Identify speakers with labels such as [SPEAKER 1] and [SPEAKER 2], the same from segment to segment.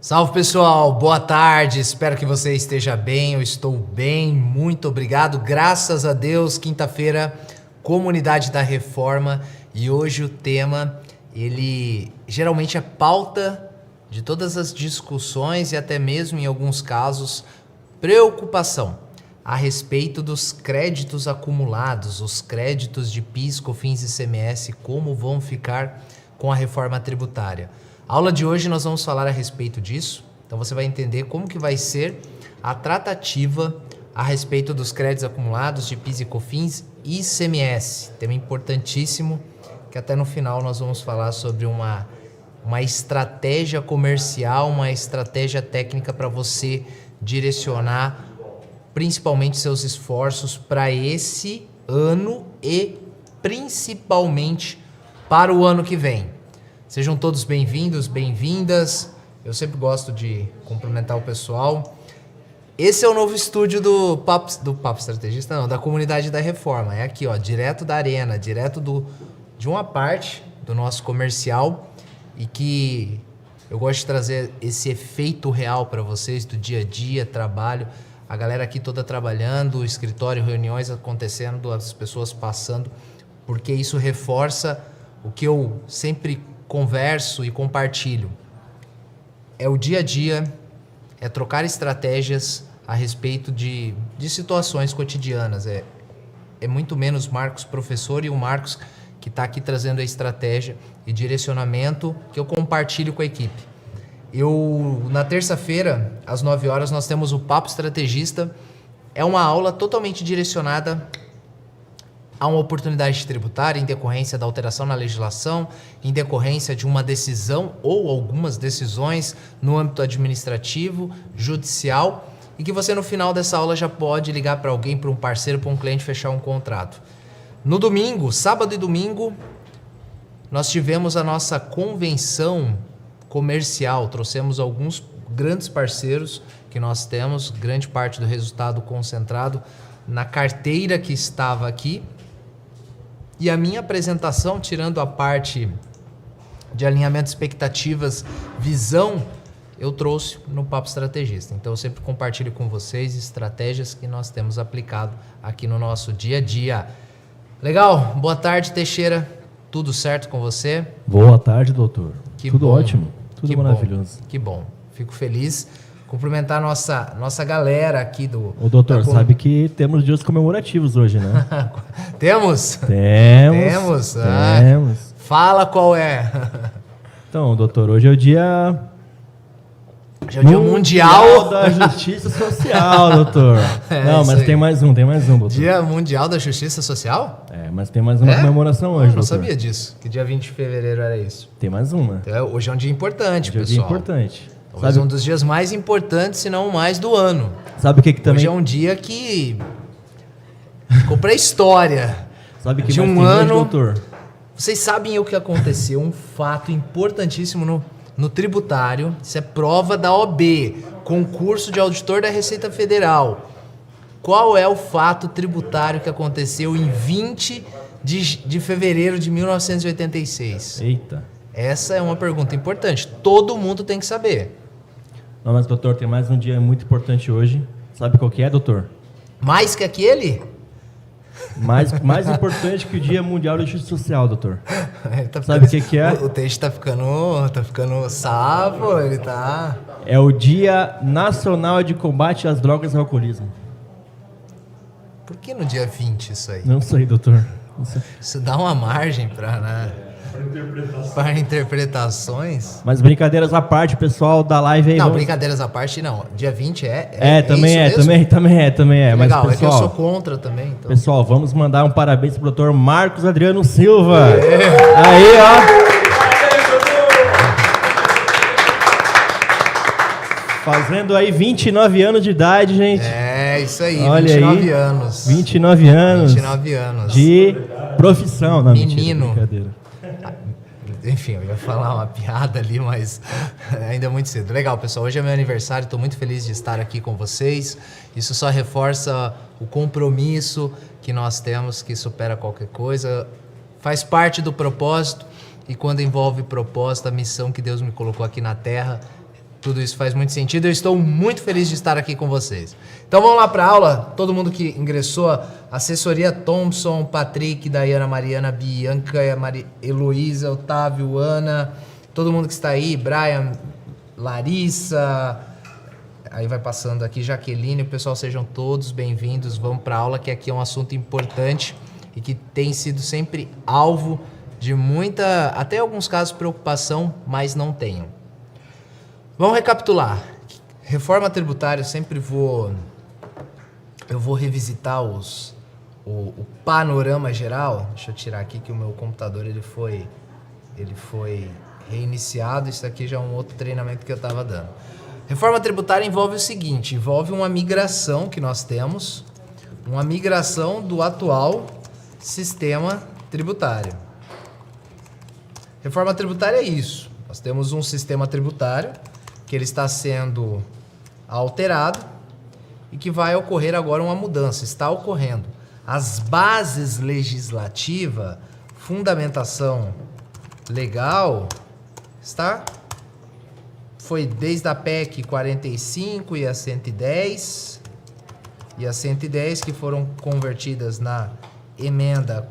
[SPEAKER 1] Salve pessoal, boa tarde, espero que você esteja bem, eu estou bem, muito obrigado, graças a Deus, quinta-feira, Comunidade da Reforma, e hoje o tema, ele geralmente é pauta de todas as discussões e até mesmo em alguns casos, preocupação a respeito dos créditos acumulados, os créditos de PIS, COFINS e ICMS, como vão ficar com a reforma tributária. A aula de hoje nós vamos falar a respeito disso, então você vai entender como que vai ser a tratativa a respeito dos créditos acumulados de PIS e COFINS e ICMS, tema importantíssimo que até no final nós vamos falar sobre uma estratégia comercial, uma estratégia técnica para você direcionar principalmente seus esforços para esse ano e principalmente para o ano que vem. Sejam todos bem-vindos, bem-vindas. Eu sempre gosto de cumprimentar o pessoal. Esse é o novo estúdio do Papo Estrategista, não, da Comunidade da Reforma. É aqui, ó, direto da arena, direto de uma parte do nosso comercial e que eu gosto de trazer esse efeito real para vocês do dia a dia, trabalho. A galera aqui toda trabalhando, o escritório, reuniões acontecendo, as pessoas passando, porque isso reforça o que eu sempre converso e compartilho. É o dia a dia, é trocar estratégias a respeito de situações cotidianas. É muito menos Marcos professor e o Marcos que está aqui trazendo a estratégia e direcionamento que eu compartilho com a equipe. Na terça-feira, às 9 horas, nós temos o Papo Estrategista. É uma aula totalmente direcionada a uma oportunidade tributária em decorrência da alteração na legislação, em decorrência de uma decisão ou algumas decisões no âmbito administrativo, judicial, e que você no final dessa aula já pode ligar para alguém, para um parceiro, para um cliente, fechar um contrato. No domingo, sábado e domingo, nós tivemos a nossa convenção comercial, trouxemos alguns grandes parceiros que nós temos, grande parte do resultado concentrado na carteira que estava aqui. E a minha apresentação, tirando a parte de alinhamento de expectativas, visão, eu trouxe no Papo Estrategista. Então eu sempre compartilho com vocês estratégias que nós temos aplicado aqui no nosso dia a dia. Legal? Boa tarde, Teixeira. Tudo certo com você?
[SPEAKER 2] Boa tarde, doutor. Tudo
[SPEAKER 1] bom.
[SPEAKER 2] Ótimo. Tudo maravilhoso.
[SPEAKER 1] Que bom. Fico feliz. Cumprimentar a nossa galera aqui do...
[SPEAKER 2] O doutor, sabe que temos dias comemorativos hoje, né?
[SPEAKER 1] Temos?
[SPEAKER 2] Temos.
[SPEAKER 1] Temos. Fala qual é.
[SPEAKER 2] Então, doutor, hoje é o dia...
[SPEAKER 1] Hoje é o dia mundial
[SPEAKER 2] da Justiça Social, doutor. Não, mas tem mais um, doutor.
[SPEAKER 1] Dia Mundial da Justiça Social?
[SPEAKER 2] Mas tem mais uma comemoração hoje, doutor.
[SPEAKER 1] Eu não sabia disso, que dia 20 de fevereiro era isso.
[SPEAKER 2] Tem mais uma.
[SPEAKER 1] Então, hoje é um dia importante, pessoal.
[SPEAKER 2] Hoje é um dia importante.
[SPEAKER 1] Talvez um dos dias mais importantes, se não o mais do ano.
[SPEAKER 2] Sabe o que também...
[SPEAKER 1] Hoje é um dia que ficou pra história.
[SPEAKER 2] Sabe que
[SPEAKER 1] de
[SPEAKER 2] mais
[SPEAKER 1] um
[SPEAKER 2] tem
[SPEAKER 1] ano,
[SPEAKER 2] hoje, doutor?
[SPEAKER 1] Vocês sabem o que aconteceu, um fato importantíssimo no tributário. Isso é prova da OB, concurso de auditor da Receita Federal. Qual é o fato tributário que aconteceu em 20 de fevereiro de 1986?
[SPEAKER 2] Eita.
[SPEAKER 1] Essa é uma pergunta importante. Todo mundo tem que saber.
[SPEAKER 2] Não, mas, doutor, tem mais um dia muito importante hoje. Sabe qual que é, doutor?
[SPEAKER 1] Mais que aquele?
[SPEAKER 2] Mais importante que o Dia Mundial da Justiça Social, doutor.
[SPEAKER 1] Sabe o que é? O Teixe tá ficando sapo, ele tá...
[SPEAKER 2] É o Dia Nacional de Combate às Drogas e ao Alcoolismo.
[SPEAKER 1] Por que no dia 20 isso aí?
[SPEAKER 2] Não sei, doutor. Não sei.
[SPEAKER 1] Isso dá uma margem para interpretações.
[SPEAKER 2] Mas brincadeiras à parte, pessoal da live aí.
[SPEAKER 1] Não, brincadeiras à parte não. Dia 20
[SPEAKER 2] também é.
[SPEAKER 1] Legal,
[SPEAKER 2] Mas, pessoal,
[SPEAKER 1] é que eu sou contra também. Então.
[SPEAKER 2] Pessoal, vamos mandar um parabéns pro doutor Marcos Adriano Silva. Aí, ó. Fazendo aí 29 anos de idade, gente.
[SPEAKER 1] É, isso aí,
[SPEAKER 2] olha
[SPEAKER 1] 29
[SPEAKER 2] aí,
[SPEAKER 1] anos.
[SPEAKER 2] 29 anos.
[SPEAKER 1] 29 anos.
[SPEAKER 2] De profissão, não,
[SPEAKER 1] menino.
[SPEAKER 2] Mentira, brincadeira.
[SPEAKER 1] Enfim, eu ia falar uma piada ali, mas ainda é muito cedo. Legal, pessoal. Hoje é meu aniversário, estou muito feliz de estar aqui com vocês. Isso só reforça o compromisso que nós temos, que supera qualquer coisa. Faz parte do propósito, e quando envolve propósito, a missão que Deus me colocou aqui na Terra Tudo isso faz muito sentido. Eu estou muito feliz de estar aqui com vocês. Então vamos lá para a aula. Todo mundo que ingressou, assessoria Thompson, Patrick, Dayana, Mariana, Bianca, Heloísa, Otávio, Ana, todo mundo que está aí, Brian, Larissa, aí vai passando aqui, Jaqueline, o pessoal, sejam todos bem-vindos. Vamos para a aula, que aqui é um assunto importante e que tem sido sempre alvo de muita, até alguns casos, preocupação, mas não tenham. Vamos recapitular. Reforma tributária, eu vou revisitar o panorama geral. Deixa eu tirar aqui que o meu computador ele foi reiniciado. Isso aqui já é um outro treinamento que eu estava dando. Reforma tributária envolve o seguinte, envolve uma migração que nós temos, uma migração do atual sistema tributário. Reforma tributária é isso. Nós temos um sistema tributário que ele está sendo alterado e que vai ocorrer agora uma mudança, está ocorrendo. As bases legislativas, fundamentação legal, foi desde a PEC 45 e a 110, que foram convertidas na emenda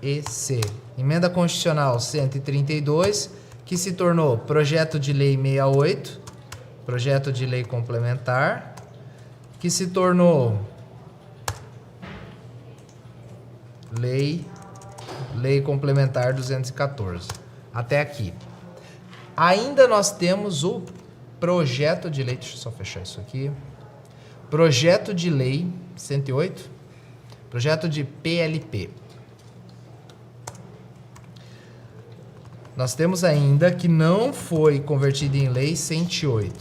[SPEAKER 1] EC, Emenda Constitucional 132, que se tornou Projeto de Lei 68, Projeto de Lei Complementar, que se tornou Lei Complementar 214. Até aqui. Ainda nós temos o Projeto de Lei, deixa eu só fechar isso aqui. Projeto de Lei 108, Projeto de PLP. Nós temos ainda que não foi convertido em lei 108.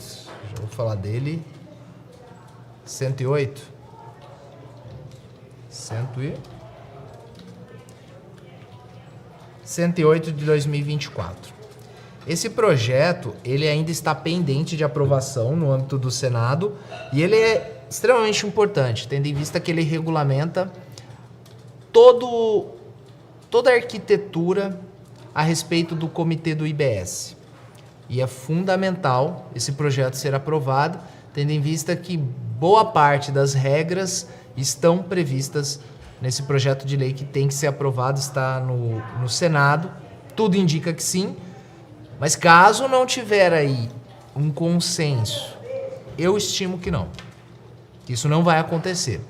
[SPEAKER 1] Já vou falar dele. 108. 108 de 2024. Esse projeto, ele ainda está pendente de aprovação no âmbito do Senado e ele é extremamente importante, tendo em vista que ele regulamenta toda a arquitetura a respeito do comitê do IBS. E é fundamental esse projeto ser aprovado, tendo em vista que boa parte das regras estão previstas nesse projeto de lei que tem que ser aprovado, está no Senado. Tudo indica que sim, mas caso não tiver aí um consenso, eu estimo que não. Que isso não vai acontecer.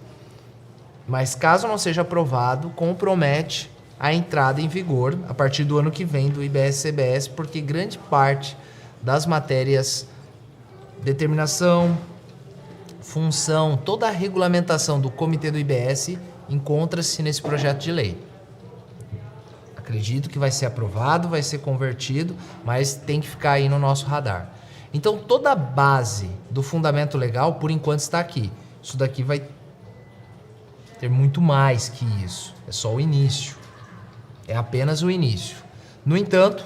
[SPEAKER 1] Mas caso não seja aprovado, compromete a entrada em vigor a partir do ano que vem do IBS-CBS, porque grande parte das matérias, determinação, função, toda a regulamentação do comitê do IBS encontra-se nesse projeto de lei. Acredito que vai ser aprovado, vai ser convertido, mas tem que ficar aí no nosso radar. Então toda a base do fundamento legal, por enquanto, está aqui. Isso daqui vai ter muito mais que isso, é só o início. É apenas o início. No entanto,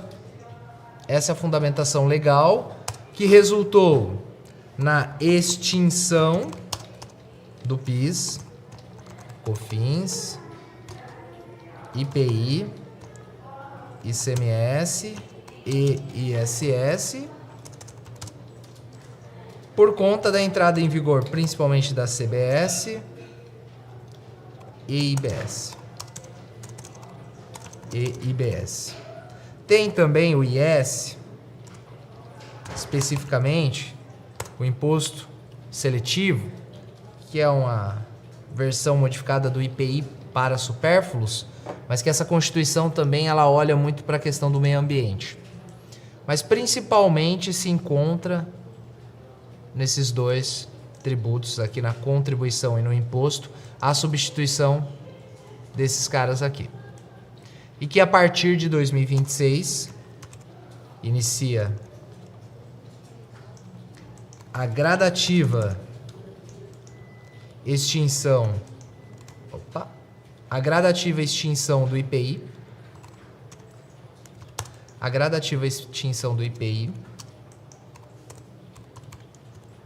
[SPEAKER 1] essa é a fundamentação legal que resultou na extinção do PIS, COFINS, IPI, ICMS e ISS, por conta da entrada em vigor principalmente da CBS e IBS. Tem também o IS, especificamente o imposto seletivo, que é uma versão modificada do IPI para supérfluos, mas que essa Constituição também ela olha muito para a questão do meio ambiente. Mas principalmente se encontra nesses dois tributos aqui, na contribuição e no imposto, a substituição desses caras aqui. E que a partir de 2026 inicia a gradativa extinção do IPI,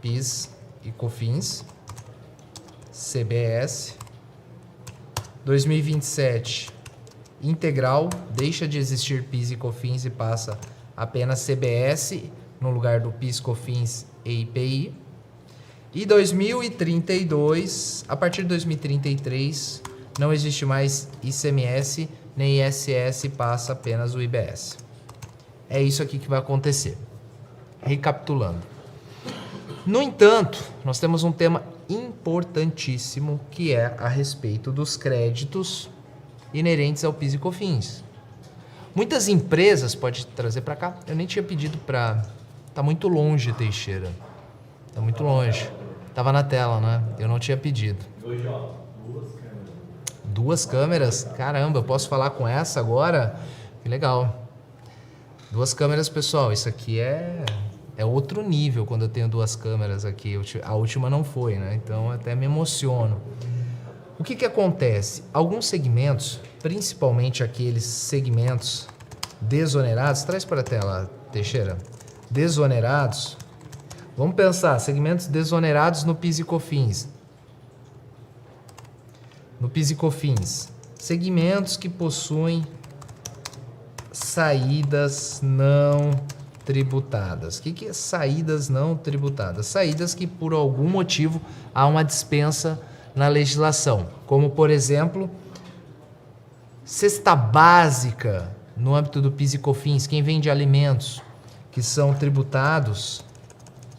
[SPEAKER 1] PIS e COFINS, CBS. 2027, integral, deixa de existir PIS e COFINS e passa apenas CBS no lugar do PIS, COFINS e IPI. E 2032, a partir de 2033, não existe mais ICMS nem ISS, passa apenas o IBS. É isso aqui que vai acontecer. Recapitulando. No entanto, nós temos um tema importantíssimo que é a respeito dos créditos inerentes ao PIS e COFINS. Muitas empresas, pode trazer para cá, eu nem tinha pedido para... Tá muito longe, Teixeira. Tá muito longe. Tava na tela, né? Eu não tinha pedido.
[SPEAKER 2] Hoje, ó, 2 câmeras.
[SPEAKER 1] 2 câmeras? Caramba, eu posso falar com essa agora? Que legal. 2 câmeras, pessoal. Isso aqui é outro nível quando eu tenho 2 câmeras aqui. A última não foi, né? Então até me emociono. O que acontece? Alguns segmentos, principalmente aqueles segmentos desonerados, traz para a tela, Teixeira. Desonerados. Vamos pensar, segmentos desonerados no PIS e COFINS. No PIS e COFINS. Segmentos que possuem saídas não tributadas. O que é saídas não tributadas? Saídas que por algum motivo há uma dispensa na legislação. Como, por exemplo, cesta básica no âmbito do PIS e COFINS. Quem vende alimentos que são tributados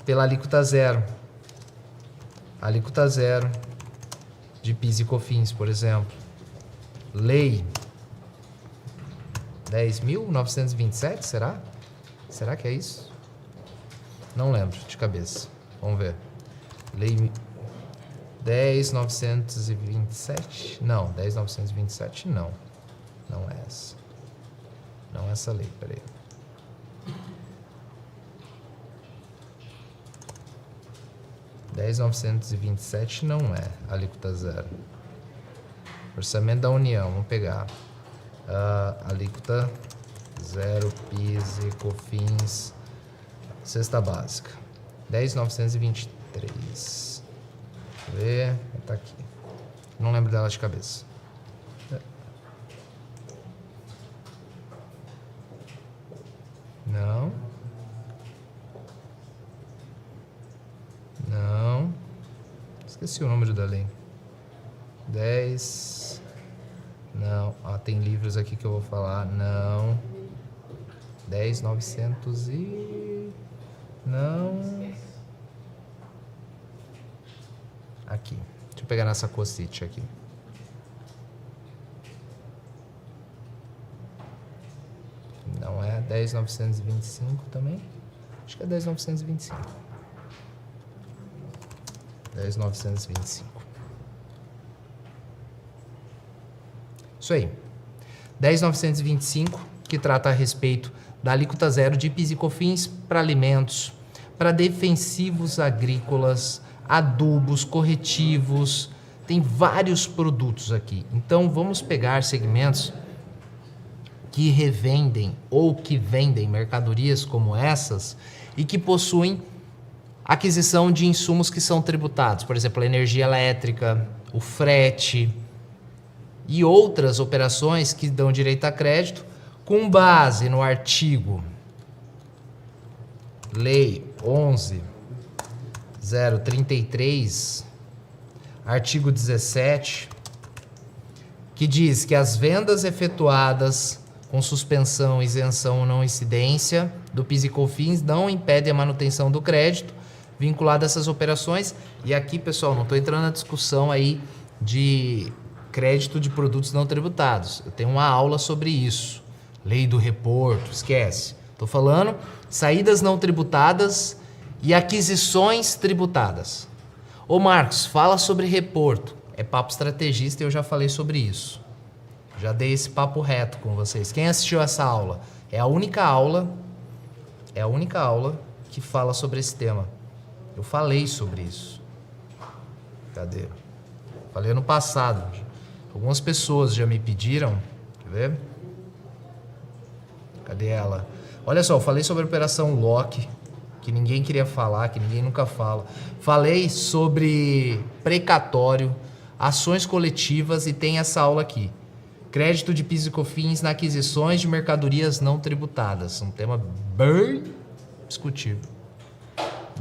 [SPEAKER 1] pela alíquota zero. Alíquota zero de PIS e COFINS, por exemplo. Lei 10.927, será? Será que é isso? Não lembro de cabeça. Vamos ver. Lei 10.927? Não, 10.927 não. Não é essa. Não é essa lei, peraí. (10.927) não é alíquota zero. Orçamento da União, vamos pegar. Alíquota zero, PIS e COFINS, cesta básica. 10.923. Deixa eu ver. Tá aqui. Não lembro dela de cabeça. Não. Não. Esqueci o número da lei. 10. Não. Tem livros aqui que eu vou falar. Não. 10.900 e... Não. Aqui. Deixa eu pegar nessa cocite aqui. Não é 10.925 também? Acho que é 10.925. 10.925. Isso aí. 10.925, que trata a respeito da alíquota zero de PIS e COFINS para alimentos, para defensivos agrícolas, adubos, corretivos, tem vários produtos aqui. Então vamos pegar segmentos que revendem ou que vendem mercadorias como essas e que possuem aquisição de insumos que são tributados, por exemplo, a energia elétrica, o frete e outras operações que dão direito a crédito com base no artigo Lei 11.033, artigo 17, que diz que as vendas efetuadas com suspensão, isenção ou não incidência do PIS e COFINS não impedem a manutenção do crédito vinculado a essas operações. E aqui, pessoal, não estou entrando na discussão aí de crédito de produtos não tributados. Eu tenho uma aula sobre isso. Lei do reporto, esquece. Estou falando saídas não tributadas e aquisições tributadas. Ô Marcos, fala sobre reporto. É papo estrategista e eu já falei sobre isso. Já dei esse papo reto com vocês. Quem assistiu essa aula? É a única aula que fala sobre esse tema. Eu falei sobre isso. Cadê? Falei ano passado. Algumas pessoas já me pediram. Quer ver? Cadê ela? Olha só, eu falei sobre a Operação Lock, que ninguém queria falar, que ninguém nunca fala. Falei sobre precatório, ações coletivas e tem essa aula aqui. Crédito de PIS e COFINS na aquisições de mercadorias não tributadas. Um tema bem discutível.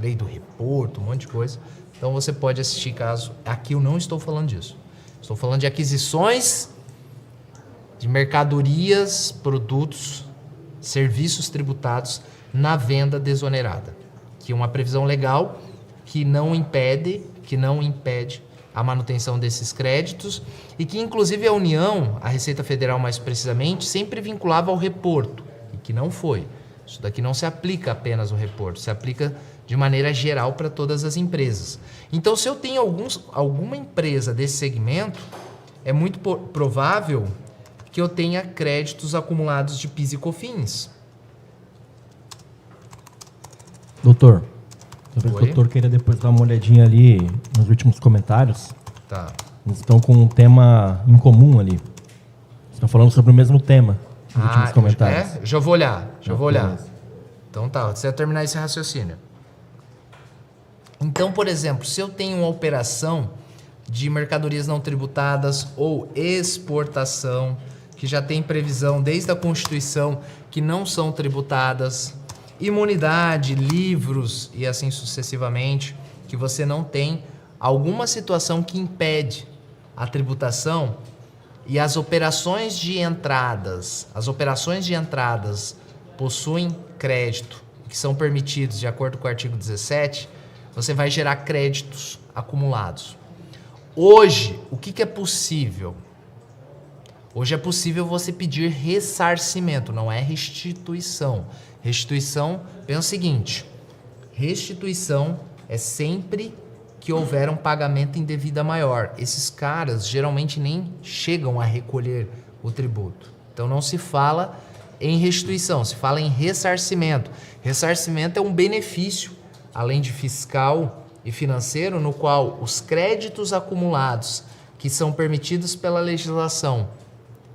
[SPEAKER 1] Lei do reporto, um monte de coisa. Então você pode assistir caso... Aqui eu não estou falando disso. Estou falando de aquisições de mercadorias, produtos, serviços tributados na venda desonerada. Que é uma previsão legal que não impede a manutenção desses créditos e que inclusive a União, a Receita Federal mais precisamente, sempre vinculava ao reporto e que não foi. Isso daqui não se aplica apenas ao reporto, se aplica de maneira geral para todas as empresas. Então, se eu tenho alguma empresa desse segmento, é muito provável que eu tenha créditos acumulados de PIS e COFINS.
[SPEAKER 2] Doutor, talvez o doutor queira depois dar uma olhadinha ali nos últimos comentários.
[SPEAKER 1] Tá.
[SPEAKER 2] Eles estão com um tema em comum ali. Estão falando sobre o mesmo tema nos últimos comentários.
[SPEAKER 1] Já vou olhar, Então tá, você vai terminar esse raciocínio. Então, por exemplo, se eu tenho uma operação de mercadorias não tributadas ou exportação, que já tem previsão desde a Constituição que não são tributadas, imunidade, livros e assim sucessivamente, que você não tem alguma situação que impede a tributação e as operações de entradas possuem crédito, que são permitidos de acordo com o artigo 17, você vai gerar créditos acumulados. Hoje, o que é possível? Hoje é possível você pedir ressarcimento, não é restituição. Restituição, pensa o seguinte, restituição é sempre que houver um pagamento em devida maior. Esses caras geralmente nem chegam a recolher o tributo. Então não se fala em restituição, se fala em ressarcimento. Ressarcimento é um benefício, além de fiscal e financeiro, no qual os créditos acumulados que são permitidos pela legislação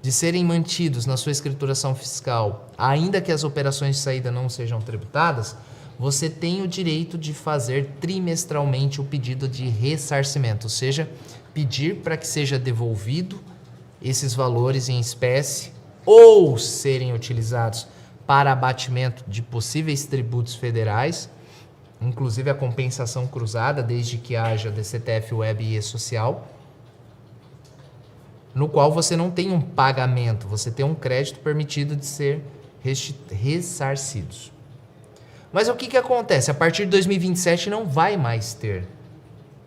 [SPEAKER 1] de serem mantidos na sua escrituração fiscal, ainda que as operações de saída não sejam tributadas, você tem o direito de fazer trimestralmente o pedido de ressarcimento, ou seja, pedir para que seja devolvido esses valores em espécie ou serem utilizados para abatimento de possíveis tributos federais, inclusive a compensação cruzada, desde que haja DCTF Web e E-Social, no qual você não tem um pagamento, você tem um crédito permitido de ser ressarcidos. Mas o que acontece? A partir de 2027 não vai mais ter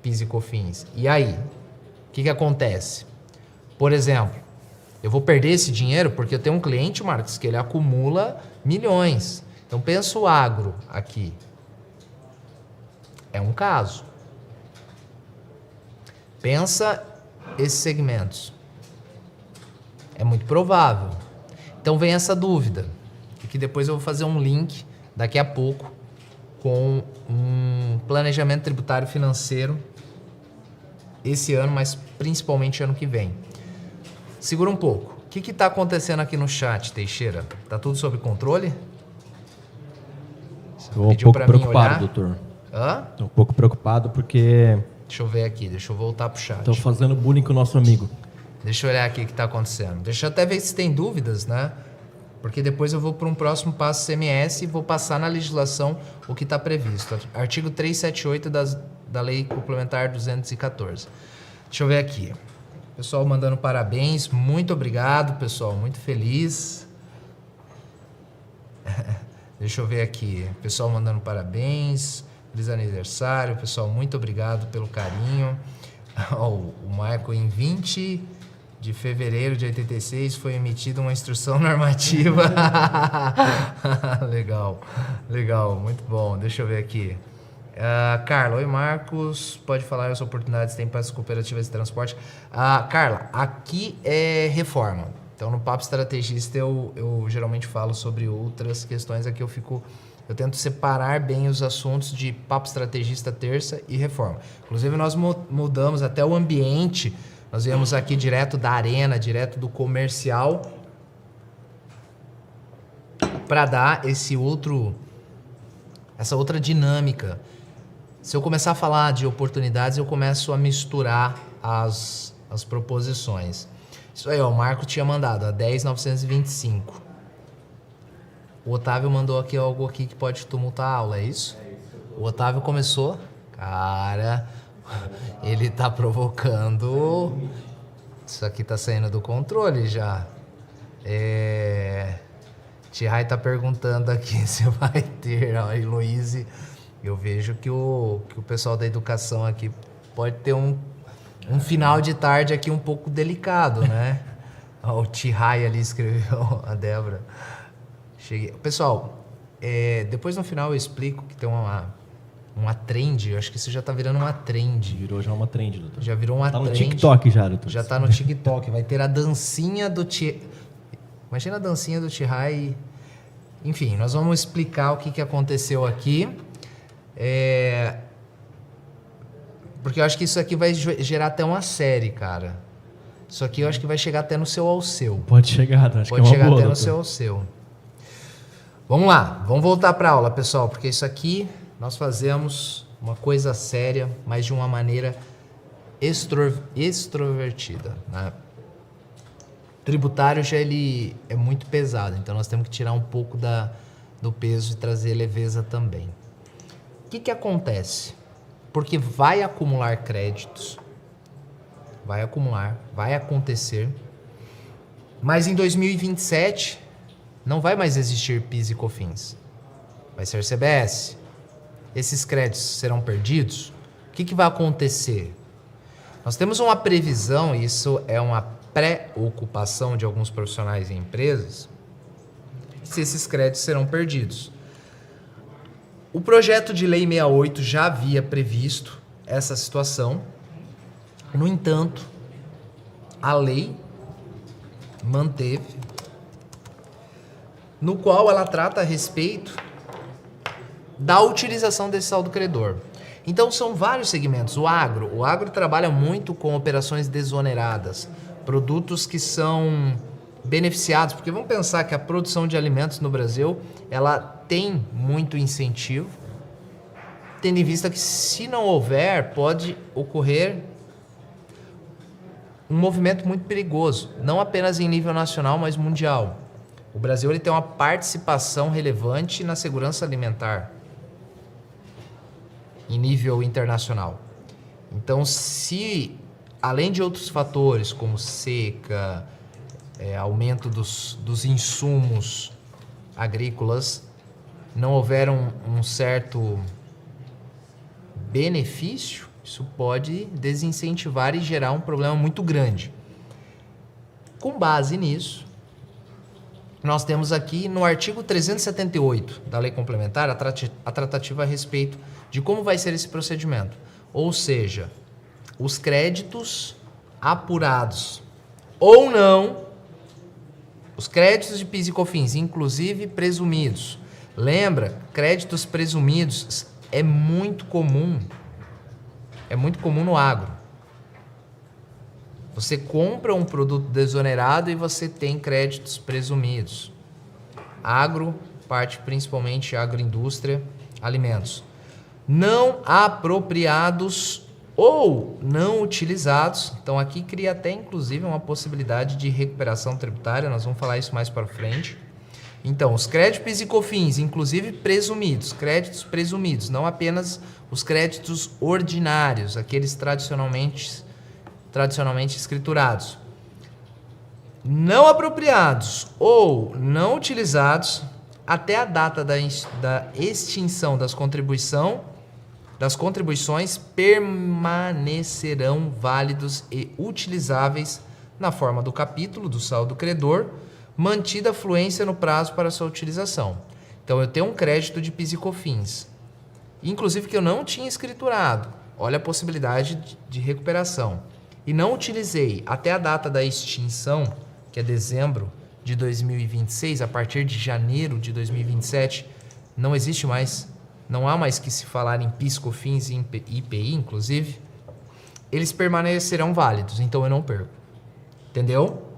[SPEAKER 1] PIS e COFINS. E aí? O que acontece? Por exemplo, eu vou perder esse dinheiro porque eu tenho um cliente, Marcos, que ele acumula milhões. Então pensa o agro aqui. É um caso. Pensa esses segmentos. É muito provável. Então vem essa dúvida, que depois eu vou fazer um link daqui a pouco com um planejamento tributário financeiro esse ano, mas principalmente ano que vem. Segura um pouco. O que está acontecendo aqui no chat, Teixeira? Tá tudo sob controle?
[SPEAKER 2] Estou um pouco preocupado, doutor.
[SPEAKER 1] Hã?
[SPEAKER 2] Estou um pouco preocupado porque...
[SPEAKER 1] Deixa eu ver aqui, deixa eu voltar pro chat.
[SPEAKER 2] Estou fazendo bullying com o nosso amigo.
[SPEAKER 1] Deixa eu olhar aqui o que está acontecendo. Deixa eu até ver se tem dúvidas, né? Porque depois eu vou para um próximo passo CMS e vou passar na legislação o que está previsto. Artigo 378 da Lei Complementar 214. Deixa eu ver aqui. Pessoal mandando parabéns. Muito obrigado, pessoal. Muito feliz. Deixa eu ver aqui. Pessoal mandando parabéns. Feliz aniversário. Pessoal, muito obrigado pelo carinho. O Marco, em 20 de fevereiro de 86 foi emitida uma instrução normativa. Legal, muito bom. Deixa eu ver aqui. Carla, oi Marcos, pode falar as oportunidades que tem para as cooperativas de transporte? Carla, aqui é reforma. Então no Papo Estrategista eu geralmente falo sobre outras questões. Aqui eu tento separar bem os assuntos de Papo Estrategista terça e reforma. Inclusive nós mudamos até o ambiente. Nós viemos aqui direto da arena, direto do comercial, para dar essa outra dinâmica. Se eu começar a falar de oportunidades, eu começo a misturar as proposições. Isso aí, ó, o Marco tinha mandado, a 10.925. O Otávio mandou aqui algo aqui que pode tumultuar a aula, é isso? É isso. O Otávio começou. Cara, ele tá provocando. Isso aqui tá saindo do controle já. Tihai tá perguntando aqui se vai ter, ó, e Luiz, eu vejo que o pessoal da educação aqui pode ter um final de tarde aqui um pouco delicado, né? Ó, o Tihai ali escreveu, a Débora. Cheguei. Pessoal, depois no final eu explico que tem uma trend, eu acho que isso já tá virando uma trend.
[SPEAKER 2] Virou já uma trend, doutor.
[SPEAKER 1] Já virou uma trend.
[SPEAKER 2] Tá no TikTok já, doutor.
[SPEAKER 1] Já tá no TikTok. Vai ter a dancinha do Tihai. Imagina a dancinha do Tihai. Enfim, nós vamos explicar o que aconteceu aqui. Porque eu acho que isso aqui vai gerar até uma série, cara. Isso aqui eu acho que vai chegar até no seu ao seu.
[SPEAKER 2] Pode chegar, acho que é uma boa. Pode chegar até
[SPEAKER 1] no seu ao seu. Vamos lá, vamos voltar para a aula, pessoal, porque isso aqui nós fazemos uma coisa séria, mas de uma maneira extrovertida, né? Tributário já ele é muito pesado, então nós temos que tirar um pouco do peso e trazer leveza também. O que acontece? Porque vai acumular créditos, vai acontecer, mas em 2027 não vai mais existir PIS e COFINS, vai ser CBS. Esses créditos serão perdidos? O que vai acontecer? Nós temos uma previsão, e isso é uma preocupação de alguns profissionais e empresas, se esses créditos serão perdidos. O projeto de lei 68 já havia previsto essa situação. No entanto, a lei manteve, no qual ela trata a respeito da utilização desse saldo credor. Então são vários segmentos. O agro trabalha muito com operações desoneradas, produtos que são beneficiados, porque vamos pensar que a produção de alimentos no Brasil, ela tem muito incentivo, tendo em vista que se não houver, pode ocorrer um movimento muito perigoso, não apenas em nível nacional, mas mundial. O Brasil ele tem uma participação relevante na segurança alimentar em nível internacional. Então, se além de outros fatores como seca, aumento dos insumos agrícolas, não houver um certo benefício, isso pode desincentivar e gerar um problema muito grande. Com base nisso, nós temos aqui no artigo 378 da Lei Complementar a tratativa a respeito de como vai ser esse procedimento. Ou seja, os créditos apurados ou não, os créditos de PIS e COFINS, inclusive presumidos. Lembra, créditos presumidos é muito comum no agro. Você compra um produto desonerado e você tem créditos presumidos. Agro, parte principalmente agroindústria, alimentos. Não apropriados ou não utilizados. Então aqui cria até inclusive uma possibilidade de recuperação tributária, nós vamos falar isso mais para frente. Então, os créditos PIS e COFINS, inclusive presumidos, créditos presumidos, não apenas os créditos ordinários, aqueles tradicionalmente escriturados. Não apropriados ou não utilizados até a data da extinção das contribuições permanecerão válidos e utilizáveis na forma do capítulo do saldo credor, mantida a fluência no prazo para sua utilização. Então, eu tenho um crédito de PIS e COFINS, inclusive que eu não tinha escriturado. Olha a possibilidade de recuperação. E não utilizei até a data da extinção, que é dezembro de 2026, a partir de janeiro de 2027, não existe mais, não há mais que se falar em PIS, COFINS e IPI, inclusive, eles permanecerão válidos, então eu não perco. Entendeu?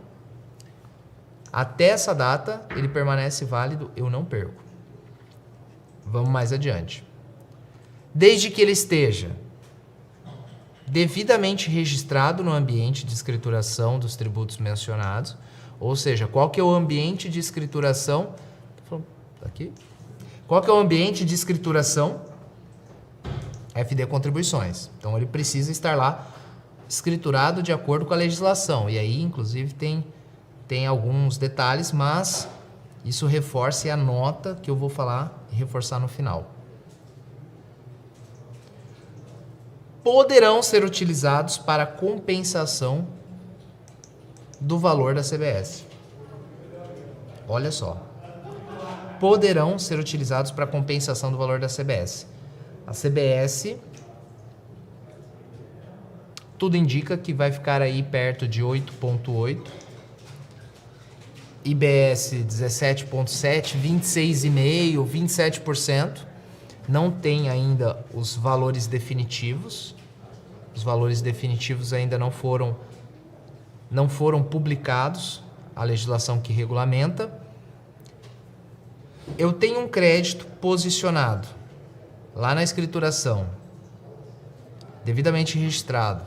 [SPEAKER 1] Até essa data, ele permanece válido, eu não perco. Vamos mais adiante. Desde que ele esteja devidamente registrado no ambiente de escrituração dos tributos mencionados, ou seja, qual que é o ambiente de escrituração? aqui. Qual que é o ambiente de escrituração? FD Contribuições. Então ele precisa estar lá escriturado de acordo com a legislação. E aí, inclusive, tem alguns detalhes, mas isso reforça a nota que eu vou falar e reforçar no final. Poderão ser utilizados para compensação do valor da CBS. Olha só. Poderão ser utilizados para compensação do valor da CBS. A CBS, tudo indica que vai ficar aí perto de 8,8. IBS 17,7, 26,5%, 27%. Não tem ainda os valores definitivos. Os valores definitivos ainda não foram publicados, a legislação que regulamenta. Eu tenho um crédito posicionado lá na escrituração, devidamente registrado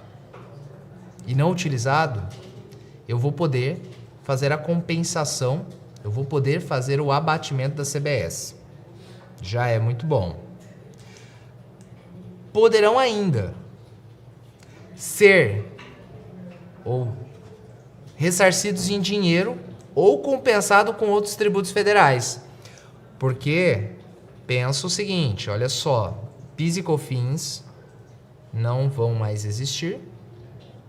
[SPEAKER 1] e não utilizado, eu vou poder fazer a compensação, eu vou poder fazer o abatimento da CBS. Já é muito bom. Poderão ainda ser ou ressarcidos em dinheiro ou compensado com outros tributos federais. Porque pensa o seguinte, olha só, PIS e COFINS não vão mais existir,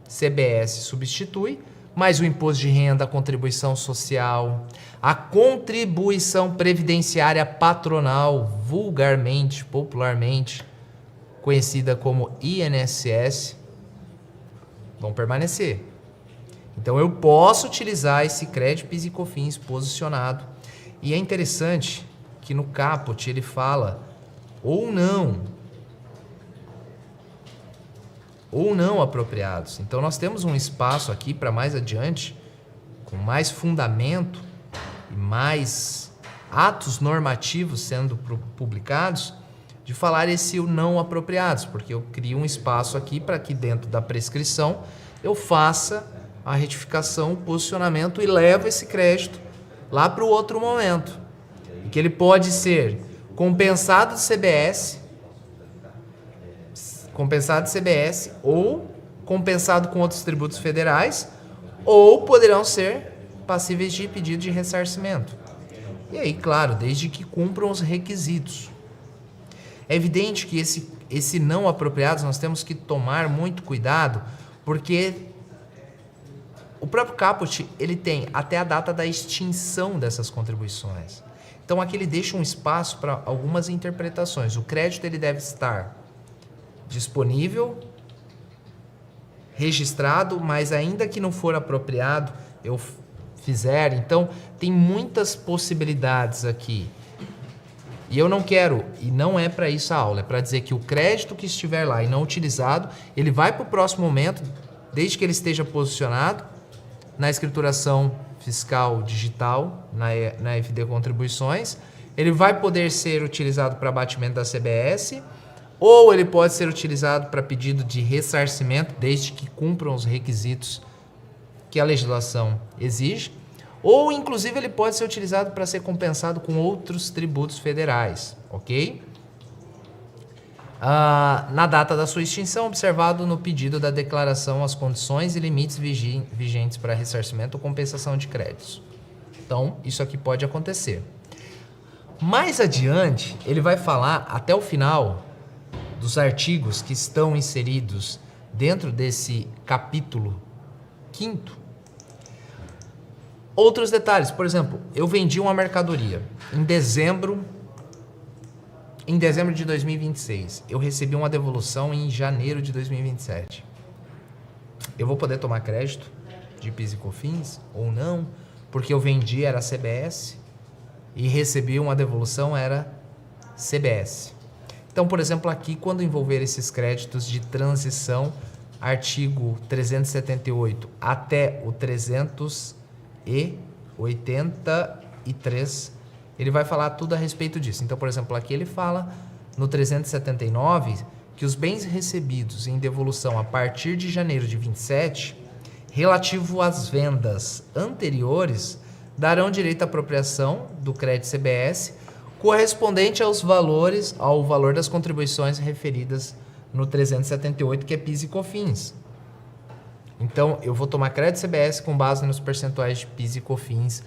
[SPEAKER 1] CBS substitui, mas o imposto de renda, a contribuição social, a contribuição previdenciária patronal, vulgarmente, popularmente conhecida como INSS, vão permanecer. Então eu posso utilizar esse crédito PIS e COFINS posicionado. E é interessante que no caput ele fala ou não apropriados. Então nós temos um espaço aqui para mais adiante, com mais fundamento e mais atos normativos sendo publicados, de falar esse não apropriados, porque eu crio um espaço aqui para que dentro da prescrição eu faça a retificação, o posicionamento e levo esse crédito lá para o outro momento. E que ele pode ser compensado de CBS ou compensado com outros tributos federais, ou poderão ser passíveis de pedido de ressarcimento. E aí, claro, desde que cumpram os requisitos. É evidente que esse não apropriados nós temos que tomar muito cuidado, porque o próprio caput ele tem até a data da extinção dessas contribuições. Então aqui ele deixa um espaço para algumas interpretações. O crédito ele deve estar disponível, registrado, mas ainda que não for apropriado, eu fizer. Então tem muitas possibilidades aqui. E eu não quero, e não é para isso a aula, é para dizer que o crédito que estiver lá e não utilizado, ele vai para o próximo momento, desde que ele esteja posicionado na escrituração fiscal digital, na FD Contribuições, ele vai poder ser utilizado para abatimento da CBS, ou ele pode ser utilizado para pedido de ressarcimento, desde que cumpram os requisitos que a legislação exige, ou inclusive ele pode ser utilizado para ser compensado com outros tributos federais, ok? Na data da sua extinção, observado no pedido da declaração as condições e limites vigentes para ressarcimento ou compensação de créditos. Então, isso aqui pode acontecer. Mais adiante, ele vai falar até o final dos artigos que estão inseridos dentro desse capítulo 5º. Outros detalhes, por exemplo, eu vendi uma mercadoria em dezembro de 2026. Eu recebi uma devolução em janeiro de 2027. Eu vou poder tomar crédito de PIS e COFINS ou não? Porque eu vendi era CBS e recebi uma devolução era CBS. Então, por exemplo, aqui, quando envolver esses créditos de transição, artigo 378 até o 383, ele vai falar tudo a respeito disso. Então, por exemplo, aqui ele fala no 379 que os bens recebidos em devolução a partir de janeiro de 27, relativo às vendas anteriores, darão direito à apropriação do crédito CBS correspondente ao valor das contribuições referidas no 378, que é PIS e COFINS. Então, eu vou tomar crédito CBS com base nos percentuais de PIS e COFINS.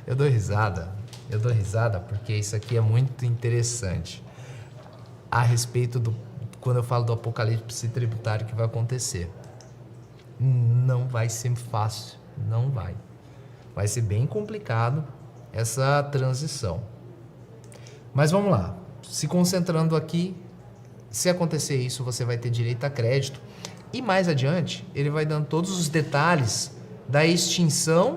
[SPEAKER 1] Eu dou risada porque isso aqui é muito interessante a respeito quando eu falo do apocalipse tributário que vai acontecer. Não vai ser fácil, não vai. Vai ser bem complicado essa transição. Mas vamos lá, se concentrando aqui, se acontecer isso, você vai ter direito a crédito. E mais adiante, ele vai dando todos os detalhes da extinção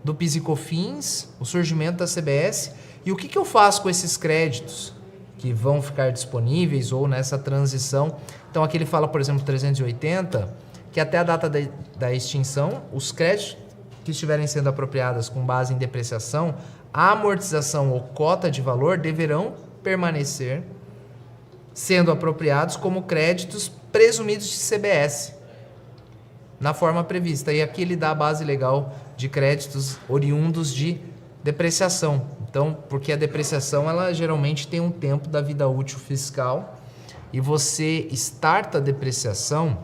[SPEAKER 1] do PIS e COFINS, o surgimento da CBS e o que eu faço com esses créditos que vão ficar disponíveis ou nessa transição. Então aqui ele fala, por exemplo, 380, que até a data da extinção, os créditos que estiverem sendo apropriados com base em depreciação, a amortização ou cota de valor deverão permanecer sendo apropriados como créditos presumidos de CBS, na forma prevista. E aqui ele dá a base legal de créditos oriundos de depreciação. Então, porque a depreciação, ela geralmente tem um tempo da vida útil fiscal e você starta a depreciação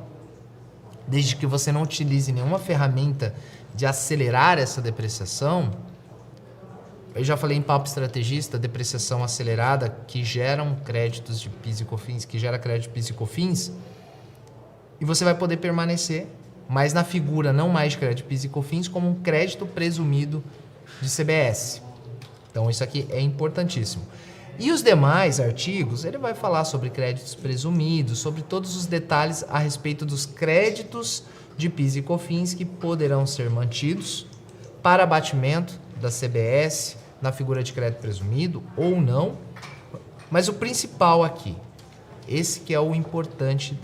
[SPEAKER 1] desde que você não utilize nenhuma ferramenta de acelerar essa depreciação. Eu já falei em Papo Estrategista, depreciação acelerada, que geram créditos de PIS e COFINS, que gera crédito de PIS e COFINS, e você vai poder permanecer, mas na figura não mais de crédito de PIS e COFINS, como um crédito presumido de CBS. Então isso aqui é importantíssimo. E os demais artigos, ele vai falar sobre créditos presumidos, sobre todos os detalhes a respeito dos créditos de PIS e COFINS que poderão ser mantidos para abatimento da CBS, na figura de crédito presumido ou não. Mas o principal aqui, esse que é o importante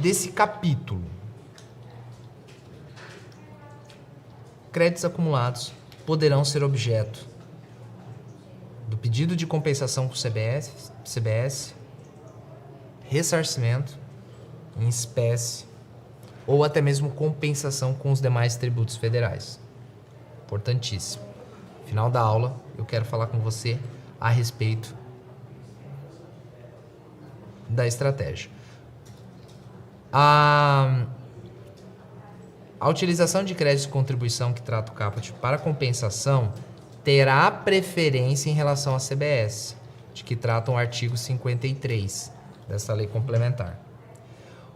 [SPEAKER 1] desse capítulo. Créditos acumulados poderão ser objeto do pedido de compensação com CBS, ressarcimento em espécie ou até mesmo compensação com os demais tributos federais. Importantíssimo. No final da aula, eu quero falar com você a respeito da estratégia. A utilização de créditos de contribuição que trata o caput para compensação terá preferência em relação à CBS, de que trata o artigo 53 dessa lei complementar.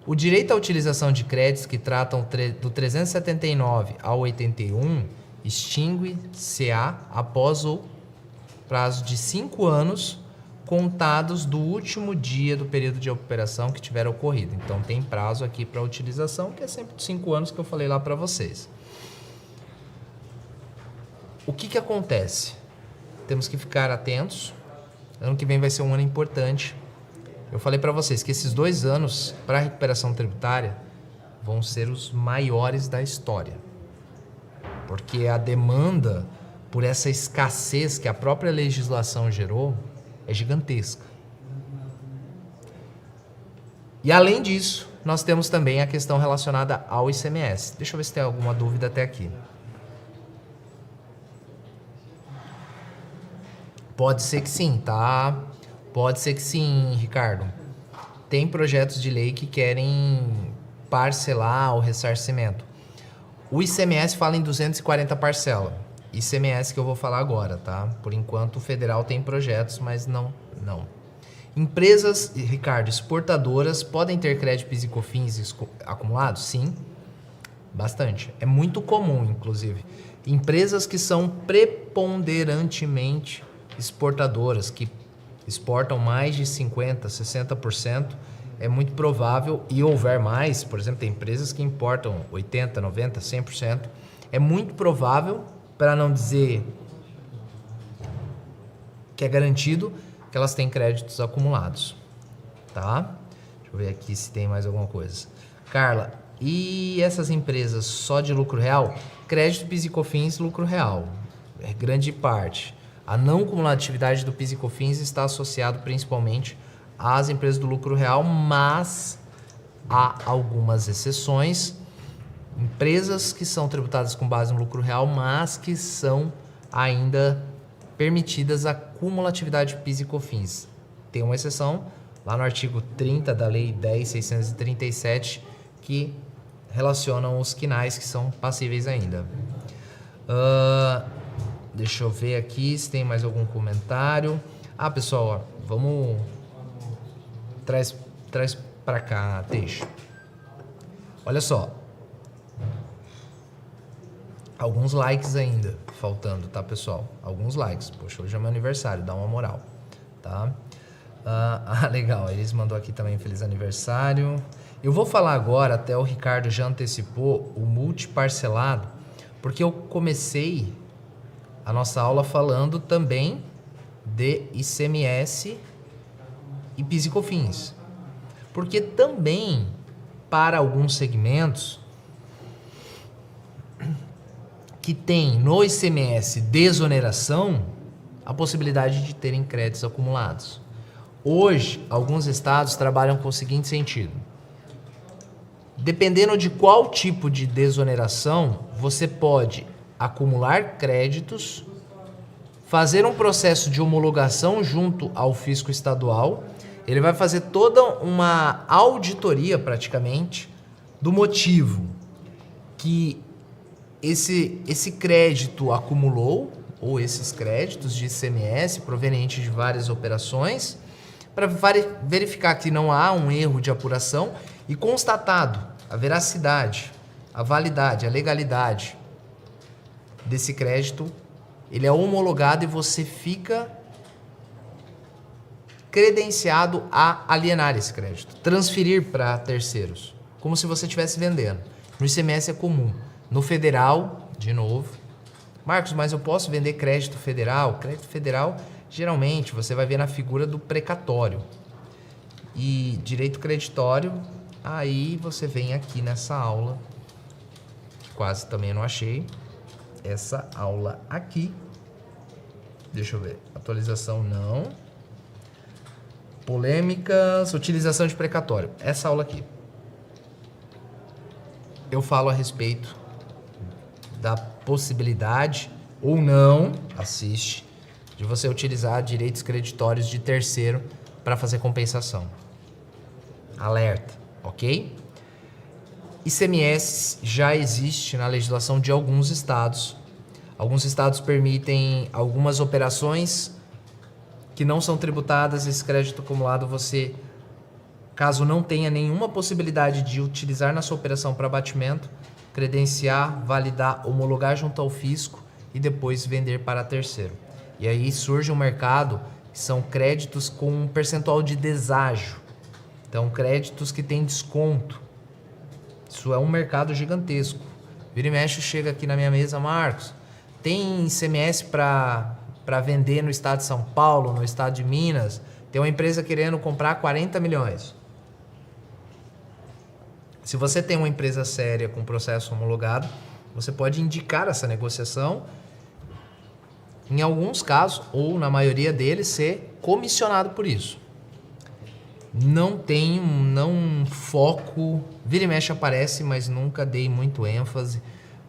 [SPEAKER 1] O direito à utilização de créditos que tratam do 379 ao 81 extingue-se-á após o prazo de 5 anos contados do último dia do período de operação que tiver ocorrido. Então tem prazo aqui para utilização, que é sempre de 5 anos que eu falei lá para vocês. O que acontece? Temos que ficar atentos. Ano que vem vai ser um ano importante. Eu falei para vocês que esses 2 anos para a recuperação tributária vão ser os maiores da história. Porque a demanda por essa escassez que a própria legislação gerou é gigantesca. E além disso, nós temos também a questão relacionada ao ICMS. Deixa eu ver se tem alguma dúvida até aqui. Pode ser que sim, tá? Pode ser que sim, Ricardo. Tem projetos de lei que querem parcelar o ressarcimento. O ICMS fala em 240 parcelas. ICMS que eu vou falar agora, tá? Por enquanto o federal tem projetos, mas não. Empresas, Ricardo, exportadoras podem ter crédito PIS e COFINS acumulados? Sim, bastante. É muito comum, inclusive. Empresas que são preponderantemente exportadoras, que exportam mais de 50%, 60%, é muito provável, e houver mais, por exemplo, tem empresas que importam 80%, 90%, 100%, é muito provável, para não dizer que é garantido, que elas têm créditos acumulados, tá? Deixa eu ver aqui se tem mais alguma coisa. Carla, e essas empresas só de lucro real? Crédito PIS e COFINS, lucro real, é grande parte. A não cumulatividade do PIS e COFINS está associado principalmente às empresas do lucro real, mas há algumas exceções. Empresas que são tributadas com base no lucro real, mas que são ainda permitidas a cumulatividade de PIS e COFINS. Tem uma exceção lá no artigo 30 da Lei 10.637 que relacionam os quinais que são passíveis ainda. Deixa eu ver aqui se tem mais algum comentário. Pessoal, ó, vamos... Traz para cá, Teixe. Olha só. Alguns likes ainda faltando, tá, pessoal? Alguns likes. Poxa, hoje é meu aniversário, dá uma moral, tá? Legal. Eles mandou aqui também feliz aniversário. Eu vou falar agora, até o Ricardo já antecipou, o multiparcelado, porque eu comecei a nossa aula falando também de ICMS e PIS e COFINS. Porque também, para alguns segmentos que tem no ICMS desoneração, a possibilidade de terem créditos acumulados. Hoje, alguns estados trabalham com o seguinte sentido. Dependendo de qual tipo de desoneração, você pode acumular créditos, fazer um processo de homologação junto ao fisco estadual. Ele vai fazer toda uma auditoria, praticamente, do motivo que esse crédito acumulou, ou esses créditos de ICMS provenientes de várias operações, para verificar que não há um erro de apuração e constatado a veracidade, a validade, a legalidade desse crédito, ele é homologado e você fica credenciado a alienar esse crédito, transferir para terceiros, como se você estivesse vendendo. No ICMS é comum. No federal, de novo, Marcos, mas eu posso vender crédito federal? Crédito federal, geralmente, você vai ver na figura do precatório. E direito creditório, aí você vem aqui nessa aula, que quase também não achei, essa aula aqui. Deixa eu ver, atualização não. Polêmicas, utilização de precatório. Essa aula aqui. Eu falo a respeito da possibilidade ou não, assiste, de você utilizar direitos creditórios de terceiro para fazer compensação. Alerta, ok? ICMS já existe na legislação de alguns estados. Alguns estados permitem algumas operações que não são tributadas. Esse crédito acumulado você, caso não tenha nenhuma possibilidade de utilizar na sua operação para abatimento, credenciar, validar, homologar junto ao fisco e depois vender para terceiro. E aí surge um mercado que são créditos com um percentual de deságio. Então, créditos que têm desconto. Isso é um mercado gigantesco. Vira e mexe, chega aqui na minha mesa, Marcos, tem ICMS para vender no estado de São Paulo, no estado de Minas, tem uma empresa querendo comprar 40 milhões. Se você tem uma empresa séria com processo homologado, você pode indicar essa negociação, em alguns casos, ou na maioria deles, ser comissionado por isso. Não foco, vira e mexe aparece, mas nunca dei muito ênfase,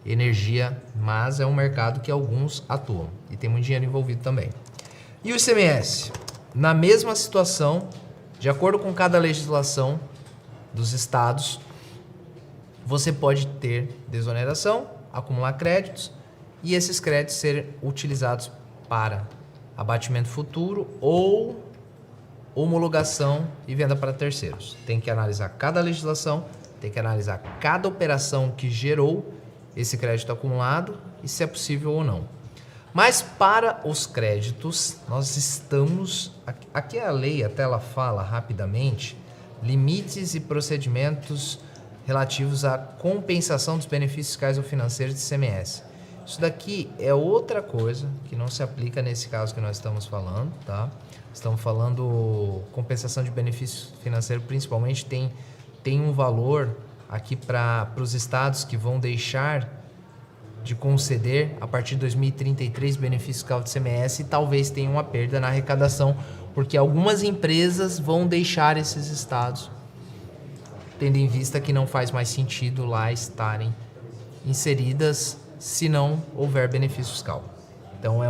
[SPEAKER 1] energia, mas é um mercado que alguns atuam e tem muito dinheiro envolvido também. E o ICMS? Na mesma situação, de acordo com cada legislação dos estados, você pode ter desoneração, acumular créditos e esses créditos serem utilizados para abatimento futuro ou homologação e venda para terceiros. Tem que analisar cada legislação, tem que analisar cada operação que gerou esse crédito acumulado e se é possível ou não. Mas para os créditos, nós estamos... Aqui a lei até ela fala rapidamente, limites e procedimentos relativos à compensação dos benefícios fiscais ou financeiros de ICMS. Isso daqui é outra coisa que não se aplica nesse caso que nós estamos falando, tá? Estamos falando compensação de benefício financeiro, principalmente tem um valor aqui para os estados que vão deixar de conceder a partir de 2033 benefício fiscal de ICMS e talvez tenha uma perda na arrecadação, porque algumas empresas vão deixar esses estados, tendo em vista que não faz mais sentido lá estarem inseridas se não houver benefício fiscal. Então